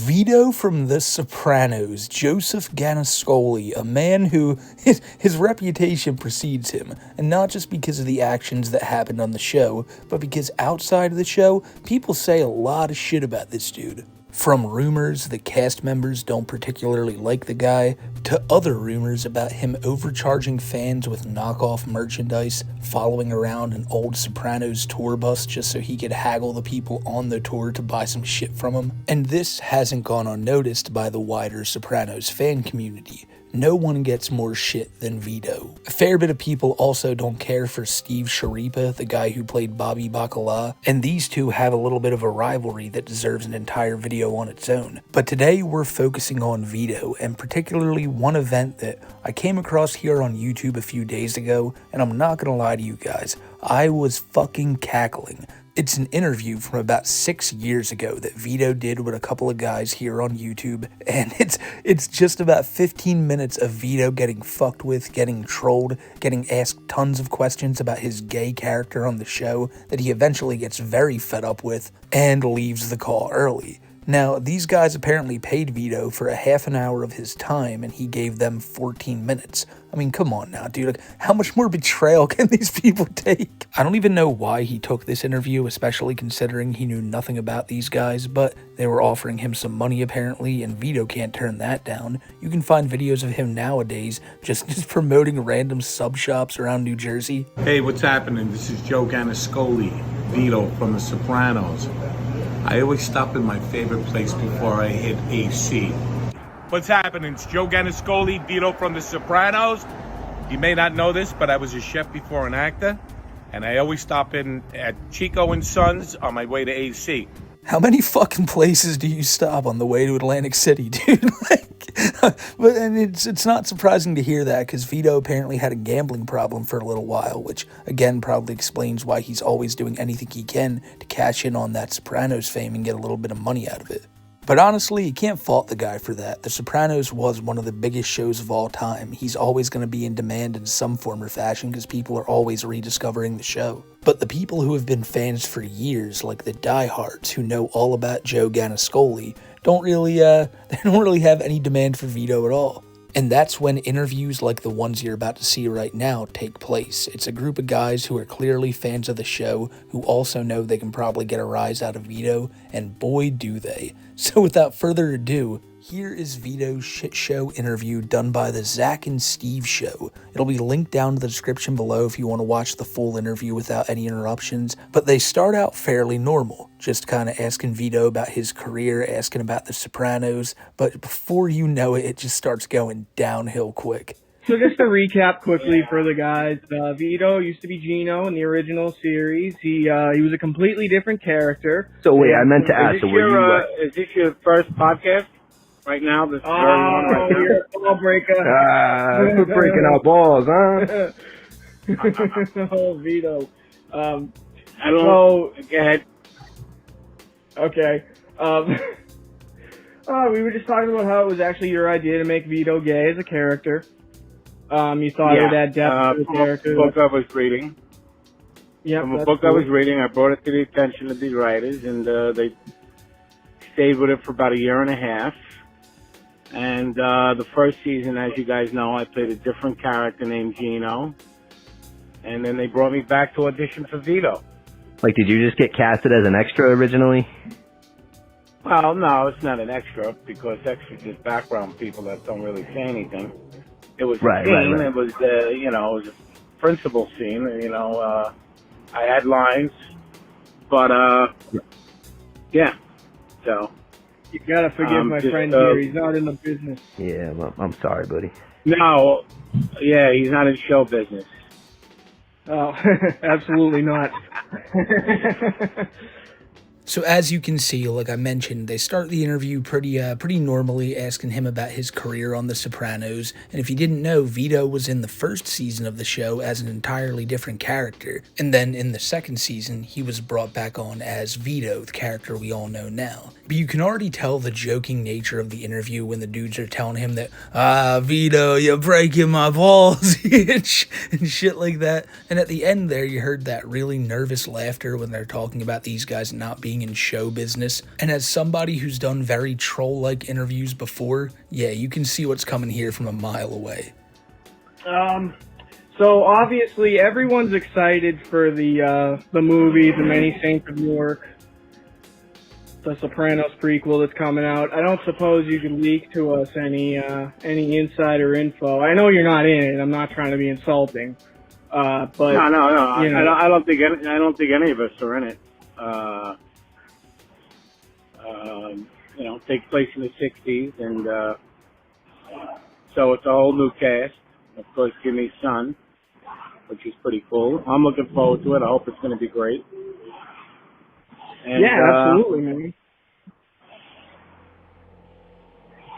Vito from The Sopranos, Joseph Gannascoli, a man who, his reputation precedes him, and not just because of the actions that happened on the show, but because outside of the show, people say a lot of shit about this dude. From rumors that cast members don't particularly like the guy, to other rumors about him overcharging fans with knockoff merchandise, following around an old Sopranos tour bus just so he could haggle the people on the tour to buy some shit from him. And this hasn't gone unnoticed by the wider Sopranos fan community. No one gets more shit than Vito. A fair bit of people also don't care for Steve Schirripa, the guy who played Bobby Bacala, and these two have a little bit of a rivalry that deserves an entire video on its own. But today we're focusing on Vito, and particularly one event that I came across here on YouTube a few days ago, and I'm not gonna lie to you guys, I was fucking cackling. It's an interview from about 6 years ago that Vito did with a couple of guys here on YouTube, and it's just about 15 minutes of Vito getting fucked with, getting trolled, getting asked tons of questions about his gay character on the show that he eventually gets very fed up with and leaves the call early. Now, these guys apparently paid Vito for a half an hour of his time, and he gave them 14 minutes. I mean, come on now, dude. How much more betrayal can these people take? I don't even know why he took this interview, especially considering he knew nothing about these guys, but they were offering him some money apparently, and Vito can't turn that down. You can find videos of him nowadays just promoting random sub shops around New Jersey. Hey, what's happening? This is Joe Gannascoli, Vito from The Sopranos. I always stop in my favorite place before I hit AC. What's happening? It's Joe Gannascoli, Vito from The Sopranos. You may not know this, but I was a chef before an actor, and I always stop in at Chico and Sons on my way to AC. How many fucking places do you stop on the way to Atlantic City, dude? But and it's not surprising to hear that, because Vito apparently had a gambling problem for a little while, which again probably explains why he's always doing anything he can to cash in on that Sopranos fame and get a little bit of money out of it. But honestly, you can't fault the guy for that. The Sopranos was one of the biggest shows of all time. He's always going to be in demand in some form or fashion because people are always rediscovering the show. But the people who have been fans for years, like the diehards who know all about Joe Gannascoli, don't really have any demand for Vito at all. And that's when interviews like the ones you're about to see right now take place. It's a group of guys who are clearly fans of the show, who also know they can probably get a rise out of Vito, and boy do they. So without further ado, here is Vito's shit show interview done by the Zach and Steve Show. It'll be linked down in the description below if you want to watch the full interview without any interruptions, but they start out fairly normal, just kind of asking Vito about his career, asking about The Sopranos, but before you know it, it just starts going downhill quick. So just to recap quickly for the guys, Vito used to be Gino in the original series. He was a completely different character. So wait, I meant to ask, Is this your first podcast? Right now, this is you're a ball breaker. We're breaking our balls, huh? Oh, Vito. Go ahead. Okay. We were just talking about how it was actually your idea to make Vito gay as a character. You thought it had depth to the character. From a book I was reading. Yep, From a book I was reading, I brought it to the attention of these writers, and they stayed with it for about a year and a half. And the first season, as you guys know, I played a different character named Gino. And then they brought me back to audition for Vito. Like, did you just get casted as an extra originally? Well, no, it's not an extra, because extras is background people that don't really say anything. It was a scene. Right. It was, it was a principal scene. I had lines, but yeah. So. You gotta forgive my friend here. He's not in the business. Yeah, I'm sorry, buddy. No, yeah, he's not in show business. Oh, absolutely not. So as you can see, like I mentioned, they start the interview pretty normally, asking him about his career on The Sopranos. And if you didn't know, Vito was in the first season of the show as an entirely different character. And then in the second season, he was brought back on as Vito, the character we all know now. But you can already tell the joking nature of the interview when the dudes are telling him that, Vito, you're breaking my balls, and shit like that. And at the end there, you heard that really nervous laughter when they're talking about these guys not being in show business. And as somebody who's done very troll-like interviews before, yeah, you can see what's coming here from a mile away. So obviously everyone's excited for the movie, The Many Saints of Newark, the Sopranos prequel that's coming out. I don't suppose you can leak to us any insider info. I know you're not in it. I'm not trying to be insulting. But No. You know, I don't think any of us are in it. Takes place in the '60s, and so it's a whole new cast. Of course, Jimmy's son, which is pretty cool. I'm looking forward to it. I hope it's going to be great. And, yeah, absolutely, man.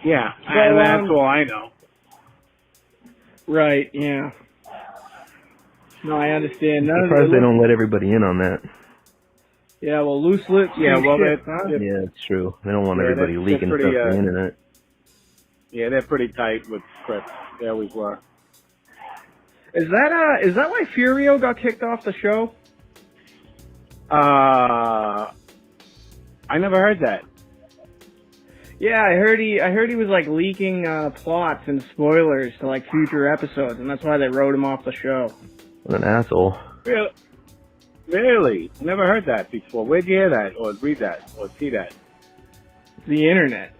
Yeah, So, and that's all I know. Right, yeah. No, I understand. I'm surprised they don't let everybody in on that. Yeah, well, loose lips. Yeah, well, shit, huh? Yeah, it's true. They don't want Yeah, everybody they're leaking pretty, stuff to the internet. Yeah, they're pretty tight with scripts. They always were. Is that why Furio got kicked off the show? I never heard that. Yeah, I heard he was like leaking plots and spoilers to like future episodes, and that's why they wrote him off the show. What an asshole. Really? Never heard that before. Where'd you hear that, or read that, or see that? The internet.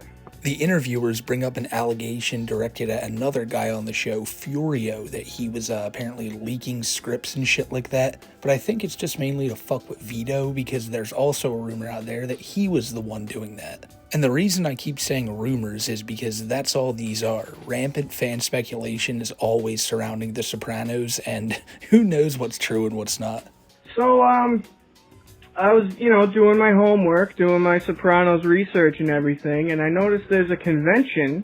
The interviewers bring up an allegation directed at another guy on the show, Furio, that he was apparently leaking scripts and shit like that. But I think it's just mainly to fuck with Vito, because there's also a rumor out there that he was the one doing that. And the reason I keep saying rumors is because that's all these are. Rampant fan speculation is always surrounding The Sopranos, and who knows what's true and what's not. So, I was, doing my homework, doing my Sopranos research and everything, and I noticed there's a convention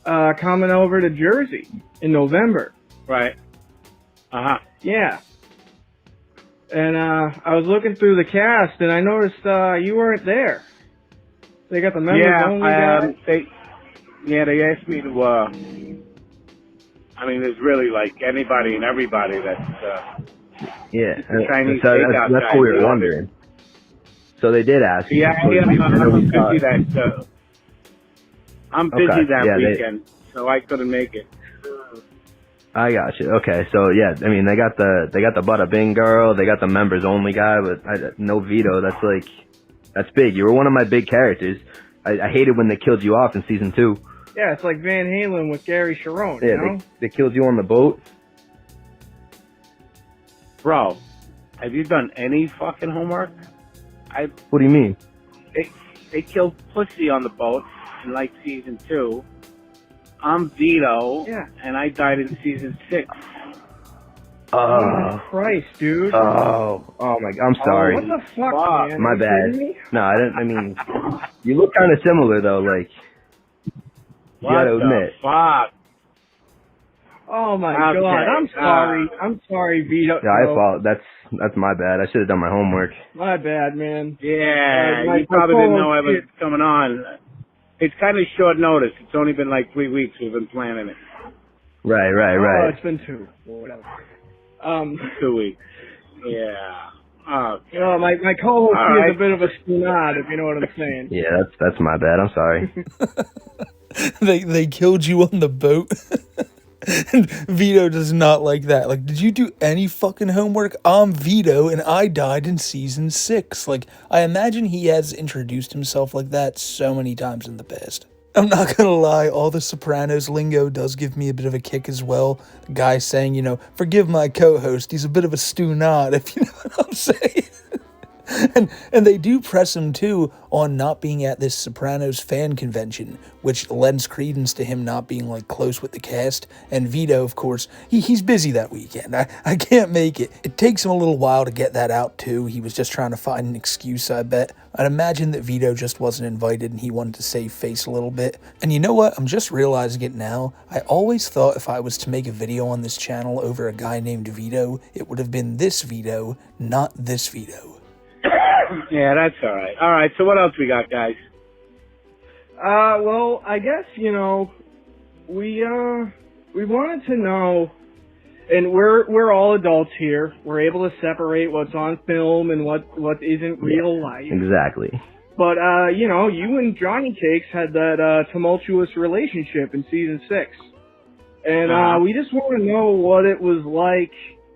coming over to Jersey in November. Right. Uh-huh. Yeah. And I was looking through the cast, and I noticed you weren't there. They got the members only guys. They asked me to, there's really like anybody and everybody that's, Yeah, Chinese so takeout that's guys, what we were wondering. So they did ask you. Yeah, I'm busy that weekend, so I couldn't make it. I got you. Okay, so yeah, I mean they got the Bada Bing girl, they got the members only guy, but no Vito. That's big. You were one of my big characters. I hated when they killed you off in season 2. Yeah, it's like Van Halen with Gary Sharon. Yeah, you know? they killed you on the boat. Bro, have you done any fucking homework? What do you mean? They killed Pussy on the boat in like season 2. I'm Vito, and I died in season 6. Jesus Christ, dude. Oh my! I'm sorry. What the fuck, man? My bad. No, I didn't. I mean, you look kind of similar though. Like, you gotta admit. Fuck? Oh my God! I'm sorry. I'm sorry, Vito. Yeah, I apologize. That's my bad. I should have done my homework. My bad, man. Yeah, you probably didn't know I was coming on. It's kind of short notice. It's only been like 3 weeks we've been planning it. Right. Oh, it's been 2. Or whatever. 2 weeks. Yeah. Okay. My co-host is a bit of a stunad, if you know what I'm saying. Yeah, that's my bad. I'm sorry. They killed you on the boat. And Vito does not like that. Like, did you do any fucking homework? I'm Vito, and I died in season 6. Like, I imagine he has introduced himself like that so many times in the past. I'm not gonna lie, all the Sopranos lingo does give me a bit of a kick as well. The guy saying, forgive my co-host, he's a bit of a stew-nod, if you know what I'm saying. And they do press him, too, on not being at this Sopranos fan convention, which lends credence to him not being, close with the cast. And Vito, of course, he's busy that weekend. I can't make it. It takes him a little while to get that out, too. He was just trying to find an excuse, I bet. I'd imagine that Vito just wasn't invited and he wanted to save face a little bit. And you know what? I'm just realizing it now. I always thought if I was to make a video on this channel over a guy named Vito, it would have been this Vito, not this Vito. Yeah, that's all right. All right, so what else we got, guys? Well, I guess, you know, we wanted to know, and we're all adults here. We're able to separate what's on film and what isn't real life. Exactly. But, you know, you and Johnny Cakes had that tumultuous relationship in season 6. And we just want to know what it was like.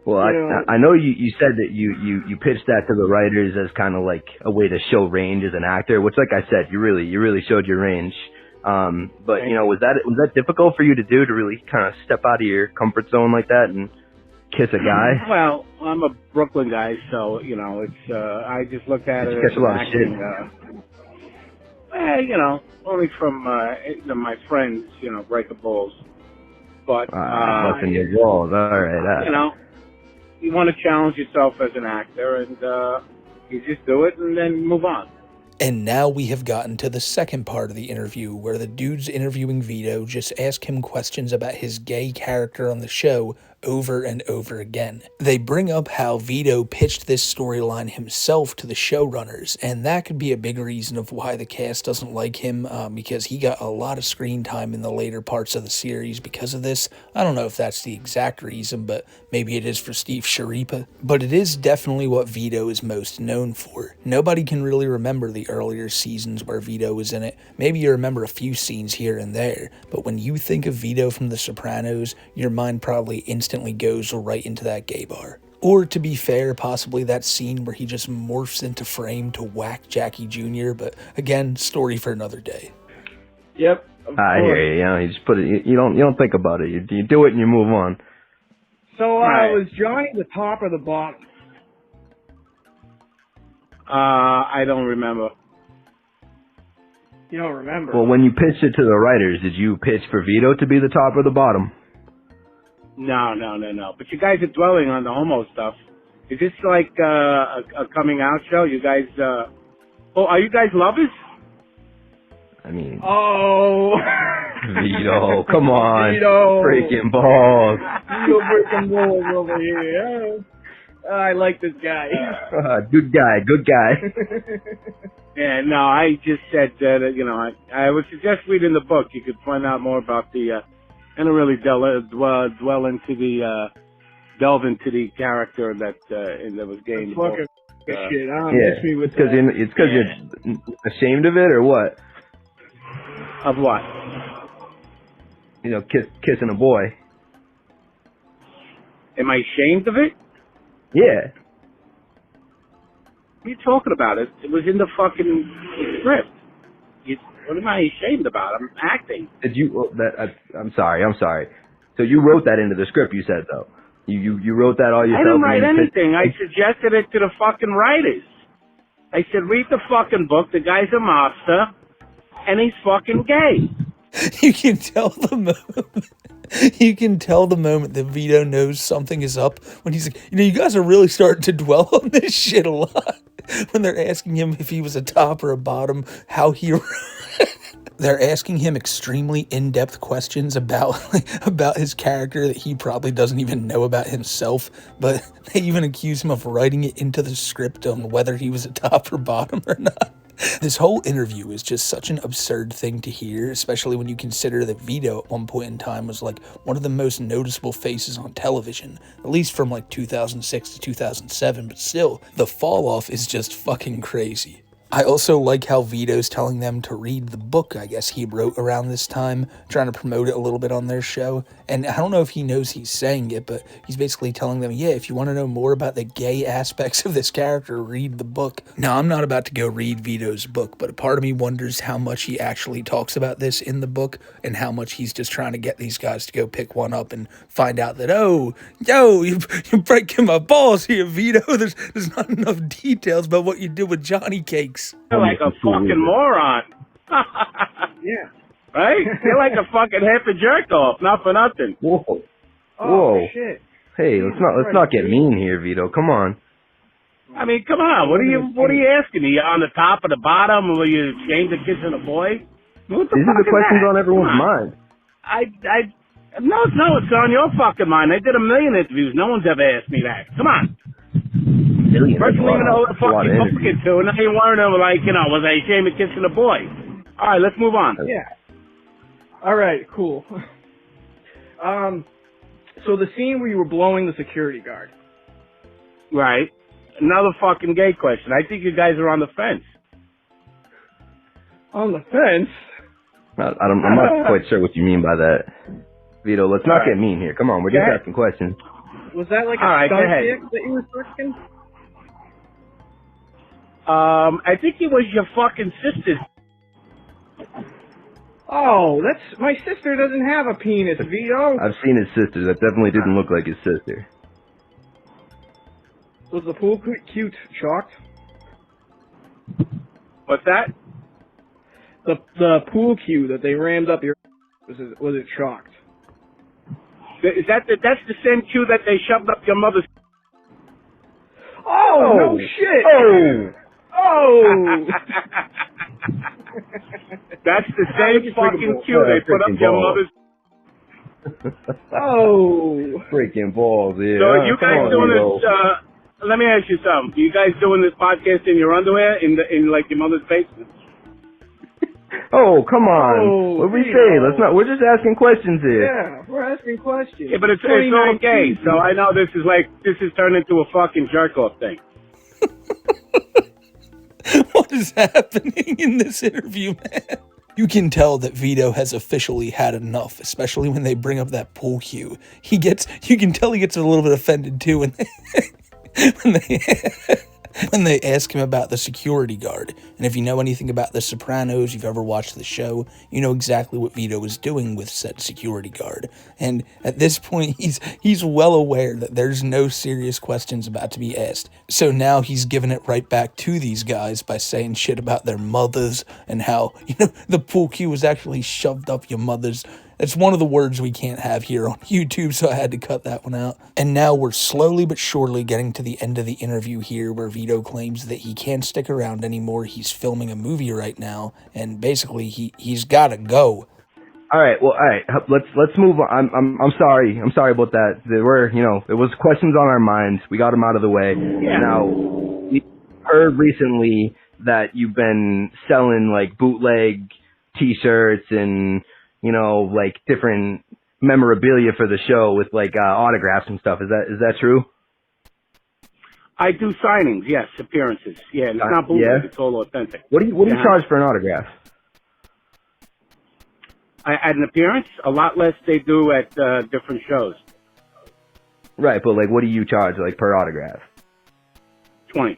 Well, I know you said that you pitched that to the writers as kind of like a way to show range as an actor, which, like I said, you really showed your range. But you know, was that difficult for you to do, to really kind of step out of your comfort zone like that and kiss a guy? Well, I'm a Brooklyn guy, so you know, it's I just look at it catch as a lot acting. of shit. You know, only from my friends, you know, breaking balls. But busting your balls, all right. You know, you want to challenge yourself as an actor, and you just do it and then move on. And now we have gotten to the second part of the interview, where the dudes interviewing Vito just ask him questions about his gay character on the show over and over again. They bring up how Vito pitched this storyline himself to the showrunners, and that could be a big reason of why the cast doesn't like him, because he got a lot of screen time in the later parts of the series because of this. I don't know if that's the exact reason, but maybe it is for Steve Schirripa. But it is definitely what Vito is most known for. Nobody can really remember the earlier seasons where Vito was in it. Maybe you remember a few scenes here and there, but when you think of Vito from The Sopranos, your mind probably instantly goes right into that gay bar. Or, to be fair, possibly that scene where he just morphs into frame to whack Jackie Jr., but again, story for another day. Yep. I hear you. You know, you just put it. You don't think about it. You do it and you move on. So, was Johnny the top or the bottom? I don't remember. You don't remember? Well, when you pitched it to the writers, did you pitch for Vito to be the top or the bottom? No. But you guys are dwelling on the homo stuff. Is this like a coming out show? You guys, are you guys lovers? I mean, Vito, come on, Vito. Breaking balls. Vito breaking balls over here. I like this guy. Good guy. Yeah, no, I just said that, you know, I would suggest reading the book. You could find out more about the, and really delve into the character that was gained. Fucking shit. Miss me with it's because you're ashamed of it, or what? Of what? You know, kissing a boy. Am I ashamed of it? Yeah. What are you talking about? It was in the fucking script. What am I ashamed about? I'm acting. Did you? I'm sorry. So you wrote that into the script, you said, though. You wrote that all yourself? I didn't write anything. I suggested it to the fucking writers. I said, read the fucking book. The guy's a mobster, and he's fucking gay. You can tell the moment that Vito knows something is up when he's like, you know, you guys are really starting to dwell on this shit a lot. When they're asking him if he was a top or a bottom, how he... They're asking him extremely in-depth questions about his character that he probably doesn't even know about himself, but they even accuse him of writing it into the script on whether he was a top or bottom or not. This whole interview is just such an absurd thing to hear, especially when you consider that Vito at one point in time was like one of the most noticeable faces on television, at least from like 2006 to 2007, but still, the fall off is just fucking crazy. I also like how Vito's telling them to read the book I guess he wrote around this time, trying to promote it a little bit on their show. And I don't know if he knows he's saying it, but he's basically telling them, yeah, if you want to know more about the gay aspects of this character, read the book. Now, I'm not about to go read Vito's book, but a part of me wonders how much he actually talks about this in the book and how much he's just trying to get these guys to go pick one up and find out that, you're breaking my balls here, Vito. There's not enough details about what you did with Johnny Cakes. You're like a fucking moron. Yeah. Right? You're like a fucking happy jerk off, not for nothing. Whoa. Oh, shit. Hey, let's not get mean here, Vito. Come on. I mean, come on. What are you asking me? On the top or the bottom? Were you ashamed of kissing a boy? What the These are the questions on everyone's mind. No, it's on your fucking mind. I did 1 million interviews. No one's ever asked me that. Come on. Million. First, you don't even know who the fuck you're talking to, and now you want to know, like, you know, was I ashamed of kissing a boy? All right, let's move on. Yeah. All right, cool. So the scene where you were blowing the security guard. Right. Another fucking gay question. I think you guys are on the fence. On the fence? I'm not quite sure what you mean by that. Vito, let's not get mean here. Come on, we're just asking questions. Was that like All a right, go stunt ahead. dick that you were sucking? I think it was your fucking sister's. Oh, my sister doesn't have a penis, Vito. I've seen his sister. That definitely didn't look like his sister. Was the pool cute shocked? What's that? The pool cue that they rammed up your was it shocked? Is that's the same cue that they shoved up your mother's? Oh, no shit! Oh! That's the same fucking cue they put up your mother's. Oh! Freaking balls, yeah. So you guys doing this? Let me ask you something. You guys doing this podcast in your underwear in like your mother's basement? Oh, come on. Oh, what we say? Let's not. We're just asking questions here. Yeah, we're asking questions. Yeah, but it's all gay. So I know this is turned into a fucking jerk off thing. What is happening in this interview, man? You can tell that Vito has officially had enough, especially when they bring up that pool cue. You can tell he gets a little bit offended too when when they ask him about the security guard. And if you know anything about The Sopranos, you've ever watched the show, you know exactly what Vito was doing with said security guard. And at this point, he's well aware that there's no serious questions about to be asked. So now he's giving it right back to these guys by saying shit about their mothers and how, the pool cue was actually shoved up your mother's. It's one of the words we can't have here on YouTube, so I had to cut that one out. And now we're slowly but surely getting to the end of the interview here, where Vito claims that he can't stick around anymore. He's filming a movie right now, and basically he's got to go. All right, let's move on. I'm sorry about that. There was questions on our minds. We got them out of the way. Yeah. Now, we heard recently that you've been selling like bootleg T-shirts and like different memorabilia for the show with like autographs and stuff. Is that true? I do signings, yes, appearances. Yeah, it's not bootleg, it's all authentic. What do you charge for an autograph? At an appearance, a lot less they do at different shows. Right, but like, what do you charge like per autograph? $20.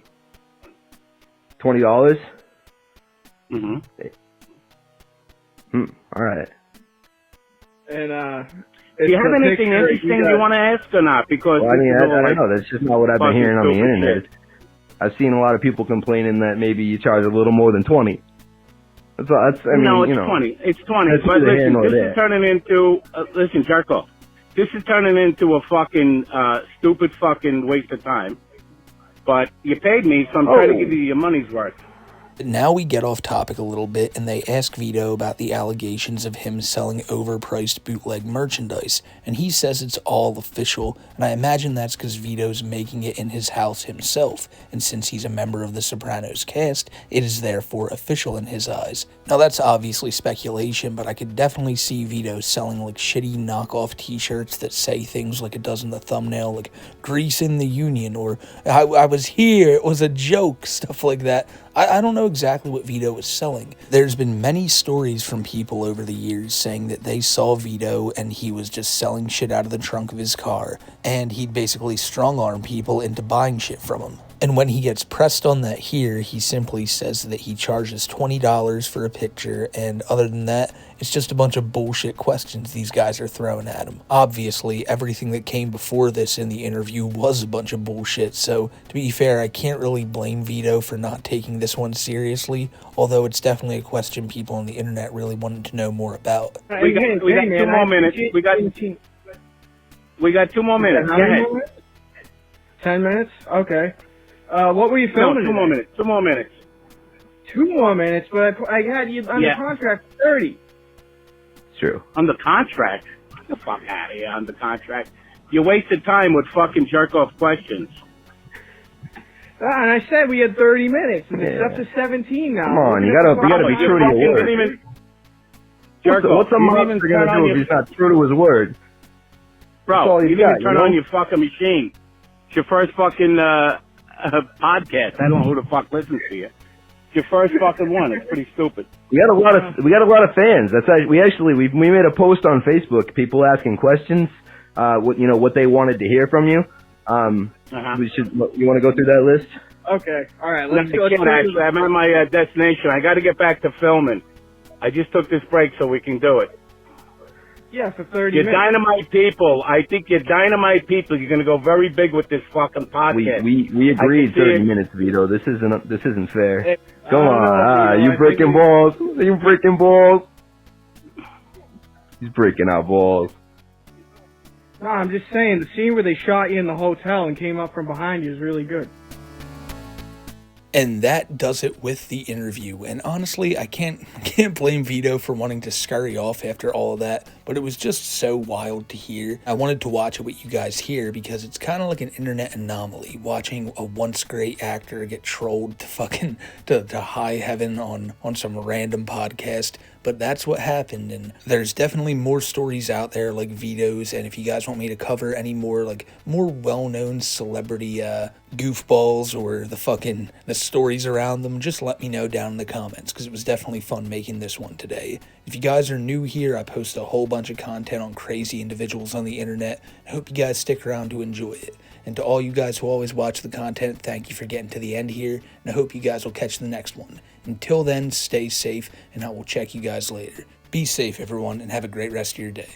$20? Mm-hmm. All right. And do you have anything interesting you want to ask or not? Because I don't know. That's just not what I've been hearing on the internet. I've seen a lot of people complaining that maybe you charge a little more than $20. It's 20. It's 20. But listen, this is turning into listen, jerk off. This is turning into a fucking stupid fucking waste of time. But you paid me, so I'm trying to give you your money's worth. Now we get off topic a little bit, and they ask Vito about the allegations of him selling overpriced bootleg merchandise, and he says it's all official, and I imagine that's because Vito's making it in his house himself, and since he's a member of the Sopranos cast, it is therefore official in his eyes. Now that's obviously speculation, but I could definitely see Vito selling like shitty knockoff t-shirts that say things like it does in the thumbnail, like "Grease in the Union," or I was here, it was a joke, stuff like that. I don't know exactly what Vito was selling. There's been many stories from people over the years saying that they saw Vito and he was just selling shit out of the trunk of his car, and he'd basically strong-arm people into buying shit from him. And when he gets pressed on that here, he simply says that he charges $20 for a picture, and other than that, it's just a bunch of bullshit questions these guys are throwing at him. Obviously, everything that came before this in the interview was a bunch of bullshit, so to be fair, I can't really blame Vito for not taking this one seriously, although it's definitely a question people on the internet really wanted to know more about. We got 2 more minutes. We got 2 more minutes. Go ahead. 10 minutes? Okay. What were you filming? No, 2 more minutes. 2 more minminutes. 2 more minutes, but I had you under contract for 30. It's true. Under contract? Get the fuck out of here, under contract. You wasted time with fucking jerk-off questions. And I said we had 30 minutes, and it's Yeah. up to 17 now. Come on, you gotta be true to your word. What's a monster gonna do if he's not true to his word? Bro, you didn't even turn on your fucking machine. It's your first fucking podcast. I don't know who the fuck listens to you. It's your first fucking one. It's pretty stupid. We got a lot of fans. We made a post on Facebook. People asking questions. What they wanted to hear from you. You want to go through that list? Okay. All right. Let's go. Actually, I'm at my destination. I got to get back to filming. I just took this break so we can do it. Yeah, for 30 You're minutes. dynamite people. I think you're dynamite people. You're going to go very big with this fucking podcast. We agreed 30 minutes, Vito. This isn't fair. Go on. You breaking balls. You breaking balls. He's breaking out balls. No, I'm just saying, the scene where they shot you in the hotel and came up from behind you is really good. And that does it with the interview. And honestly, I can't blame Vito for wanting to scurry off after all of that, but it was just so wild to hear. I wanted to watch it with you guys here because it's kind of like an internet anomaly, watching a once great actor get trolled to high heaven on some random podcast. But that's what happened, and there's definitely more stories out there like Vito's, and if you guys want me to cover any more well-known celebrity goofballs or the stories around them, just let me know down in the comments, because it was definitely fun making this one today. If you guys are new here, I post a whole bunch of content on crazy individuals on the internet. I hope you guys stick around to enjoy it. And to all you guys who always watch the content, thank you for getting to the end here, and I hope you guys will catch the next one. Until then, stay safe, and I will check you guys later. Be safe, everyone, and have a great rest of your day.